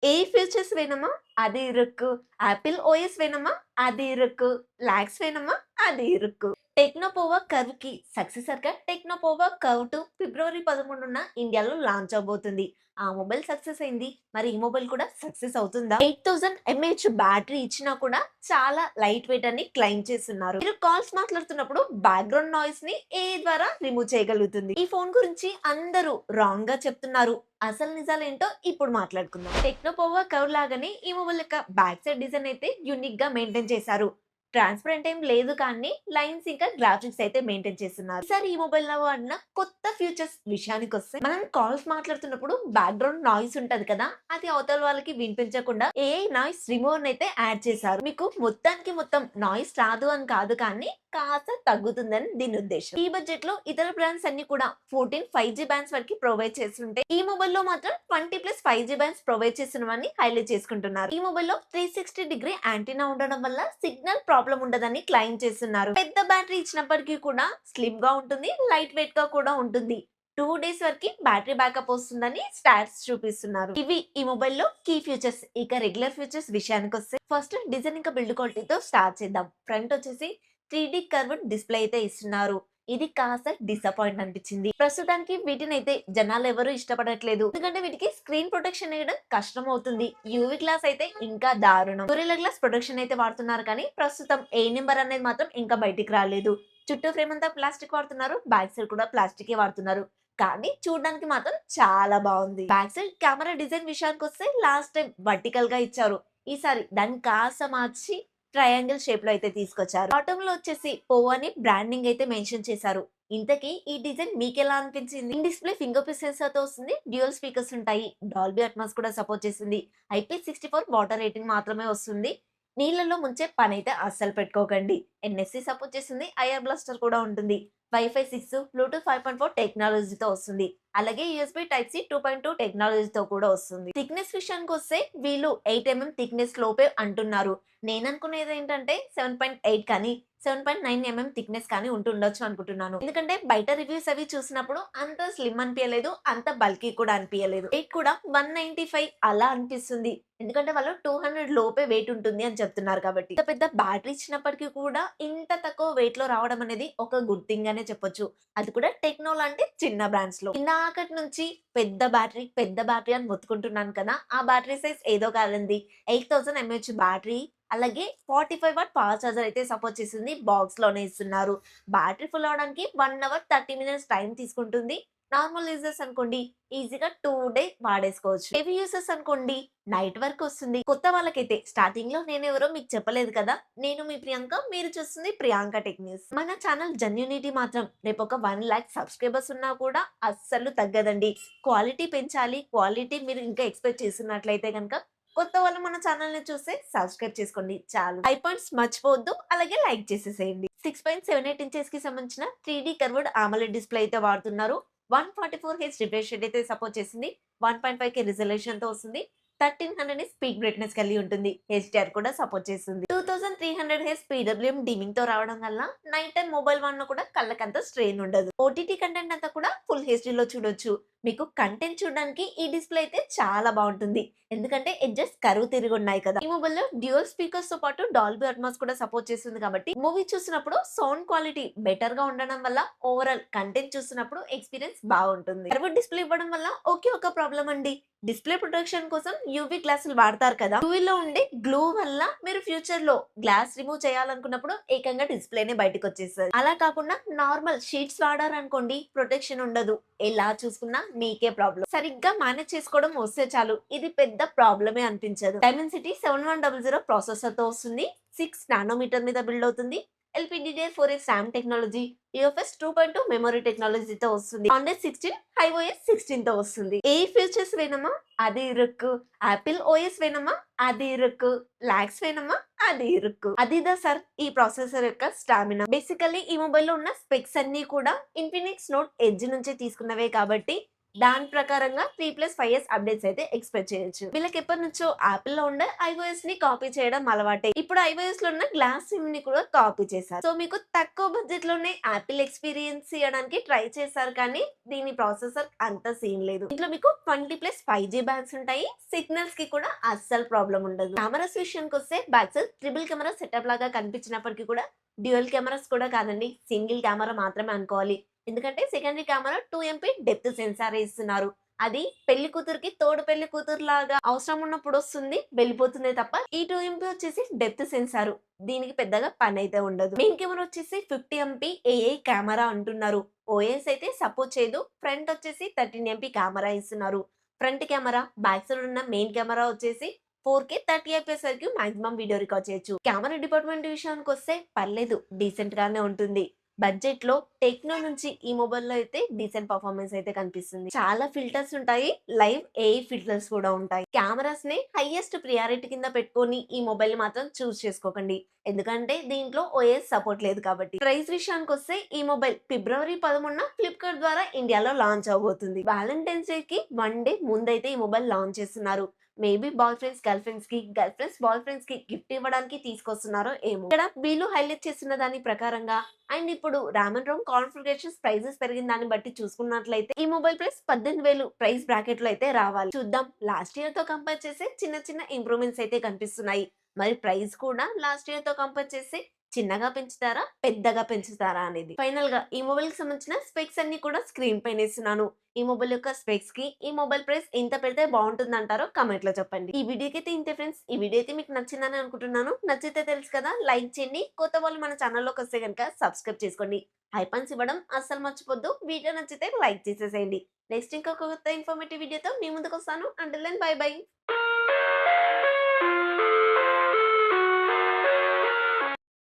ఏ features வேணுமா அது இருக்கு. ஆப்பிள் ஓஎஸ் வேணுமா அது இருக்கு. లాక్స్ వేணுమా అది ఇరుక్కు. టెక్నోపోవా కర్వ్‌కి సక్సెసర్‌గా టెక్నోపోవా కర్వ్ 2 ఫిబ్రవరి 13న ఇండియాలో లాంచ్ అవబోతుంది. ఆ మొబైల్ సక్సెస్ అయింది. మరి ఈ మొబైల్ కూడా సక్సెస్ అవుతుందా? 8000 ఎంఏహెచ్ బ్యాటరీ ఇచ్చినా కూడా చాలా లైట్ వెయిట్ అని క్లెయిమ్ చేస్తున్నారు. మీరు కాల్స్ మాట్లాడుతున్నప్పుడు బ్యాక్‌గ్రౌండ్ నాయిస్‌ని ఏఐ ద్వారా రిమూవ్ చేయగలుగుతుంది. ఈ ఫోన్ గురించి అందరూ రాంగ్‌గా చెప్తున్నారు. అసలు నిజాలేంటో ఇప్పుడు మాట్లాడుకుందాం. టెక్నోపోవా కర్వ్ లాగానే ఈ మొబైల్ యొక్క బ్యాక్ సైడ్ డిజైన్ అయితే యూనిక్ గా మెయింటైన్ చేశారు. ట్రాన్స్పరెంట్ ఏం లేదు కానీ లైన్స్ ఇంకా గ్రాఫిక్స్ అయితే మెయింటైన్ చేస్తున్నారు. ఈసారి ఈ మొబైల్ లో వాడిన కొత్త ఫీచర్స్ విషయానికి వస్తే మనం కాల్స్ మాట్లాడుతున్నప్పుడు బ్యాక్గ్రౌండ్ నాయిస్ ఉంటది కదా, అది అవతల వాళ్ళకి వినిపించకుండా ఏఐ నాయిస్ రిమూవర్ అయితే యాడ్ చేశారు. మీకు మొత్తానికి మొత్తం నాయిస్ రాదు అని కాదు కానీ కాస్త తగ్గుతుందని దీని ఉద్దేశం. ఈ బడ్జెట్ లో ఇతర బ్రాండ్స్ అన్ని కూడా 14 5G బ్యాండ్స్ వరకు ప్రొవైడ్ చేస్తుంటే ఈ మొబైల్ లో మాత్రం 20+ 5G బ్యాండ్స్ ప్రొవైడ్ చేస్తున్నవని హైలైట్ చేసుకుంటున్నారు. ఈ మొబైల్ లో 360 డిగ్రీ యాంటీనా ఉండడం వల్ల సిగ్నల్ ప్రాబ్లం ఉండదని క్లెయిమ్ చేస్తున్నారు. పెద్ద బ్యాటరీ ఇచ్చినప్పటికీ కూడా స్లిమ్ గా ఉంటుంది, లైట్ వెయిట్ గా కూడా ఉంటుంది. 2 డేస్ వరకు బ్యాటరీ బ్యాకప్ వస్తుందని స్టాట్స్ చూపిస్తున్నారు. ఇవి ఈ మొబైల్ లో కీ ఫీచర్స్. ఇక రెగ్యులర్ ఫీచర్స్ విషయానికి వస్తే ఫస్ట్ డిజైన్ ఇంకా బిల్డ్ క్వాలిటీతో స్టార్ట్ చేద్దాం. ఫ్రంట్ వచ్చేసి 3D కర్వ్డ్ డిస్ప్లే అయితే ఇస్తున్నారు. ఇది కాస్త డిసప్పాయింట్ అనిపించింది. ప్రస్తుతానికి వీటిని అయితే జనాలు ఎవరు ఇష్టపడట్లేదు. ఎందుకంటే వీటికి స్క్రీన్ ప్రొటెక్షన్ వేయడం కష్టం అవుతుంది. యూవి గ్లాస్ అయితే ఇంకా దారుణం. గొరిల్లా గ్లాస్ ప్రొటెక్షన్ అయితే వాడుతున్నారు కానీ ప్రస్తుతం ఏ నెంబర్ అనేది మాత్రం ఇంకా బయటికి రాలేదు. చుట్టూ ఫ్రేమ్ అంతా ప్లాస్టిక్ వాడుతున్నారు, బ్యాక్ సైడ్ కూడా ప్లాస్టికే వాడుతున్నారు. కానీ చూడడానికి మాత్రం చాలా బాగుంది. బ్యాక్ సైడ్ కెమెరా డిజైన్ విషయానికి వస్తే లాస్ట్ టైం వర్టికల్ గా ఇచ్చారు. ఈసారి దాన్ని కాస్త మార్చి ట్రయాంగిల్ షేప్ లో అయితే తీసుకొచ్చారు. బాటమ్ లో వచ్చేసి పోవో అని బ్రాండింగ్ అయితే మెన్షన్ చేశారు. ఇంతకీ ఈ డిజైన్ మీకు ఎలా అనిపించింది? In display finger print censor తో వస్తుంది. డ్యూయల్ స్పీకర్స్ ఉంటాయి. డాల్బీ అట్మాస్ కూడా సపోర్ట్ చేస్తుంది. IP64 వాటర్ రేటింగ్ మాత్రమే వస్తుంది. నీళ్ళలో ముంచే పని అయితే అస్సలు పెట్టుకోకండి. ఎన్ఎస్సి సపోర్ట్ చేస్తుంది. ఐఆర్ బ్లాస్టర్ కూడా ఉంటుంది. వైఫై 6, బ్లూటూత్ 5.4 టెక్నాలజీతో వస్తుంది. అలాగే యూఎస్బీ టైప్ సి 2.2 టెక్నాలజీతో కూడా వస్తుంది. థిక్నెస్ విషయానికి వస్తే వీళ్ళు 8 mm థిక్నెస్ లోపే అంటున్నారు. నేను అనుకునేది ఏంటంటే 7.8 కానీ 7.9 mm థిక్నెస్ కానీ ఉంటుండొచ్చు అనుకుంటున్నాను. ఎందుకంటే బయట రివ్యూస్ అవి చూసినప్పుడు అంత స్లిమ్ అనిపించలేదు, అంత బల్కీ కూడా అనిపించలేదు. వెయిట్ కూడా 195 అలా అనిపిస్తుంది. ఎందుకంటే వాళ్ళు 200 లోపే వెయిట్ ఉంటుంది అని చెప్తున్నారు కాబట్టి. ఇంత పెద్ద బ్యాటరీ ఇచ్చినప్పటికీ కూడా ఇంత తక్కువ వెయిట్ లో రావడం అనేది ఒక గుడ్ థింగ్ అనే చెప్పొచ్చు. అది కూడా టెక్నో లాంటి చిన్న బ్రాండ్స్ లో. ఇందాకటి నుంచి పెద్ద బ్యాటరీ అని మొత్తుకుంటున్నాను కదా, ఆ బ్యాటరీ సైజ్ ఏదో కాదండి. 8000 ఎంఏహెచ్ బ్యాటరీ, అలాగే 45 వాట్ పవర్ చార్జర్ అయితే సపోర్ట్ చేస్తుంది. బాక్స్ లోనే ఇస్తున్నారు. బ్యాటరీ ఫుల్ అవడానికి 1 అవర్ 30 మినిట్స్ టైం తీసుకుంటుంది. నార్మల్ యూజర్స్ అనుకోండి ఈజీగా 2 డే వాడేసుకోవచ్చు. హెవీ యూజర్స్ అనుకోండి నైట్ వరకు వస్తుంది. కొత్త వాళ్ళకైతే స్టార్టింగ్ లో నేను ఎవరో మీకు చెప్పలేదు కదా, నేను మీ ప్రియాంక, మీరు చూస్తుంది ప్రియాంక టెక్ న్యూస్. మన ఛానల్ జెన్యూనిటీ మాత్రం రేపు ఒక 1 lakh సబ్స్క్రైబర్స్ ఉన్నా కూడా అస్సలు తగ్గదండి. క్వాలిటీ పెంచాలి. క్వాలిటీ మీరు ఇంకా ఎక్స్పెక్ట్ చేస్తున్నట్లయితే కనుక కొత్త వాళ్ళు మన ఛానల్ ని చూస్తే సబ్స్క్రైబ్ చేసుకోండి చాలు. 5 పాయింట్స్ మర్చిపోవద్దు, అలాగే లైక్ చేసేసేయండి. 6.78 ఇంచెస్ కి సంబంధించిన 3D కర్వ్డ్ AMOLED డిస్ప్లే అయితే వాడుతున్నారు. 144 Hz రిఫ్రెష్ రేట్ అయితే సపోర్ట్ చేసింది. 1.5K రిజల్యూషన్ తో వస్తుంది. 1300 స్పీక్ బ్రైట్నెస్ కలిగి ఉంటుంది. HDR కూడా సపోర్ట్ చేస్తుంది. 2300 Hz PWM డిమింగ్ తో రావడం వల్ల నైట్ టైం మొబైల్ వాడినా కూడా కళ్ళకంత స్ట్రెయిన్ ఉండదు. ఓటీటీ కంటెంట్ అంతా కూడా ఫుల్ హెచ్డీ లో చూడొచ్చు. మీకు కంటెంట్ చూడడానికి ఈ డిస్ప్లే అయితే చాలా బాగుంటుంది. ఎందుకంటే ఎడ్జెస్ కరువు తిరిగి ఉన్నాయి కదా. ఈ మొబైల్ లో డ్యూయల్ స్పీకర్స్ తో పాటు డాల్బీ అట్మాస్ కూడా సపోర్ట్ చేస్తుంది కాబట్టి మూవీ చూసినప్పుడు సౌండ్ క్వాలిటీ బెటర్ గా ఉండడం వల్ల ఓవరాల్ కంటెంట్ చూసినప్పుడు ఎక్స్పీరియన్స్ బాగుంటుంది. కర్వ్డ్ డిస్ప్లే ఇవ్వడం వల్ల ఒకే ఒక ప్రాబ్లం అండి. డిస్ప్లే ప్రొటెక్షన్ కోసం యూవీ గ్లాసులు వాడతారు కదా, యూవీలో ఉండే గ్లూ వల్ల మీరు ఫ్యూచర్ లో గ్లాస్ రిమూవ్ చేయాలనుకున్నప్పుడు ఏకంగా డిస్ప్లేనే బయటకు వచ్చేస్తుంది. అలా కాకుండా నార్మల్ షీట్స్ వాడారనుకోండి ప్రొటెక్షన్ ఉండదు. ఎలా చూసుకున్నా మీకే ప్రాబ్లం. సరిగ్గా మేనేజ్ చేసుకోవడం వస్తే చాలు, ఇది పెద్ద ప్రాబ్లమే అనిపించదు. డైమెన్సిటీ 7100 ప్రాసెసర్ తో వస్తుంది. 6 నానోమీటర్ మీద బిల్డ్ అవుతుంది. LPDDR4X RAM technology, UFS 2.2 memory టెక్నాలజీతో వస్తుంది. Android 16, iOS 16 తో వస్తుంది. ఏ ఫీచర్స్ వేணுమా అది ఇరుక్కు. ఆపిల్ ఓఎస్ వేணுమా అది ఇరుక్కు. లాక్స్ వేணுమా అది ఇరుక్కు. అదిదా సార్ ఈ ప్రాసెసర్ యొక్క స్టామినా. బేసికల్లీ ఈ మొబైల్ లో ఉన్న స్పెక్స్ అన్ని కూడా ఇన్ఫినిక్స్ నోట్ ఎడ్జ్ నుంచే తీసుకున్నవే కాబట్టి దాని ప్రకారంగా 3+5 ఇయర్స్ అప్డేట్స్ అయితే ఎక్స్‌పెక్ట్ చేయొచ్చు. వీళ్ళకి ఎప్పటినుంచో యాపిల్‌లో ఉండే ఐఓఎస్‌ని కాపీ చేయడం అలవాటే. ఇప్పుడు ఐఓఎస్‌లో ఉన్న గ్లాస్ సిమ్‌ని కూడా కాపీ చేశారు. సో మీకు తక్కువ బడ్జెట్‌లోనే యాపిల్ ఎక్స్‌పీరియన్స్ ఇయ్యడానికి ట్రై చేశారు కానీ దీని ప్రాసెసర్ అంత సీన్ లేదు. దీంట్లో మీకు 20+5G బ్యాండ్స్ ఉంటాయి. సిగ్నల్స్‌కి కూడా అస్సలు ప్రాబ్లమ్ ఉండదు. కెమెరాస్ విషయానికొస్తే back side triple camera setup లాగా కనిపించినప్పటికీ కూడా డ్యూయల్ కెమెరాస్ కూడా కాదండి. సింగిల్ కెమెరా మాత్రమే అనుకోవాలి. ఎందుకంటే secondary camera 2 MP depth censor ఇస్తున్నారు. అది పెళ్లి కూతురికి తోడు పెళ్లి కూతురులాగా అవసరం ఉన్నప్పుడు వస్తుంది, వెళ్ళిపోతుంది తప్ప ఈ 2 ఎంపీ వచ్చేసి డెప్త్ సెన్సార్. దీనికి పెద్దగా పనైతే ఉండదు. మెయిన్ కెమెరా వచ్చేసి 50 ఎంపీ ఏఐ కెమెరా అంటున్నారు. ఓఎస్ అయితే సపోర్ట్ చేయదు. ఫ్రంట్ వచ్చేసి 13 ఎంపీ కెమెరా ఇస్తున్నారు. ఫ్రంట్ కెమెరా బ్యాక్ సైడ్ ఉన్న మెయిన్ కెమెరా వచ్చేసి 4K 30 ఐపీఎస్ వరకు మాక్సిమం వీడియో రికార్డ్ చేయొచ్చు. కెమెరా డిపార్ట్మెంట్ విషయానికి వస్తే పర్లేదు, డీసెంట్ గానే ఉంటుంది. బడ్జెట్ లో టెక్నో నుంచి ఈ మొబైల్‌లో అయితే డీసెంట్ పర్ఫార్మెన్స్ అయితే కనిపిస్తుంది. చాలా ఫిల్టర్స్ ఉంటాయి. లైవ్ ఏఐ ఫిల్టర్స్ కూడా ఉంటాయి. కెమెరాస్‌ని హైయెస్ట్ ప్రియారిటీ కింద పెట్టుకొని ఈ మొబైల్ మాత్రం చూస్ చేసుకోకండి. ఎందుకంటే దీంట్లో ఓఎస్ సపోర్ట్ లేదు కాబట్టి. ప్రైస్ విషయానికొస్తే ఈ మొబైల్ ఫిబ్రవరి 13న ఫ్లిప్‌కార్ట్ ద్వారా ఇండియాలో లాంచ్ అవబోతుంది. వాలెంటైన్స్ డేకి 1 డే ముందైతే ఈ మొబైల్ లాంచ్ చేస్తున్నారు. Maybe boyfriends girlfriends కి, గర్ల్ ఫ్రెండ్స్ బాయ్ ఫ్రెండ్స్ కి గిఫ్ట్ ఇవ్వడానికి తీసుకొస్తున్నారో ఏమో. ఇక్కడ వీళ్ళు హైలైట్ చేస్తున్న దాని ప్రకారంగా అండ్ ఇప్పుడు RAM and ROM configurations prices పెరిగిన దాన్ని బట్టి చూసుకున్నట్లయితే ఈ మొబైల్ ప్రైస్ 18,000 ప్రైస్ బ్రాకెట్ లో అయితే రావాలి. చూద్దాం. లాస్ట్ ఇయర్ తో కంపేర్ చేస్తే చిన్న చిన్న ఇంప్రూవ్మెంట్స్ అయితే కనిపిస్తున్నాయి. మరి ప్రైస్ కూడా లాస్ట్ ఇయర్ తో కంపేర్ చేస్తే చిన్నగా పెంచుతారా, పెద్దగా పెంచుతారా అనేది. ఫైనల్ గా ఈ మొబైల్ కి సంబంధించిన స్పెక్స్ అన్ని కూడా స్క్రీన్ పైన ఇస్తున్నాను. ఈ మొబైల్ యొక్క స్పెక్స్ కి ఈ మొబైల్ ప్రైస్ ఎంత పెడితే బాగుంటుంది అంటారో కమెంట్ లో చెప్పండి. ఈ వీడియోకి అయితే ఇంతే ఫ్రెండ్స్. ఈ వీడియో అయితే మీకు నచ్చిందని అనుకుంటున్నాను. నచ్చితే తెలుసు కదా, లైక్ చేయండి. కొత్త వాళ్ళు మన ఛానల్లోకి వస్తే కనుక సబ్స్క్రైబ్ చేసుకోండి. హైపన్స్ ఇవ్వడం అస్సలు మర్చిపోద్దు. వీడియో నచ్చితే లైక్ చేసేసేయండి. నెక్స్ట్ ఇంకొక కొత్త ఇన్ఫర్మేటివ్ వీడియోతో మీ ముందుకు వస్తాను. Until then bye by.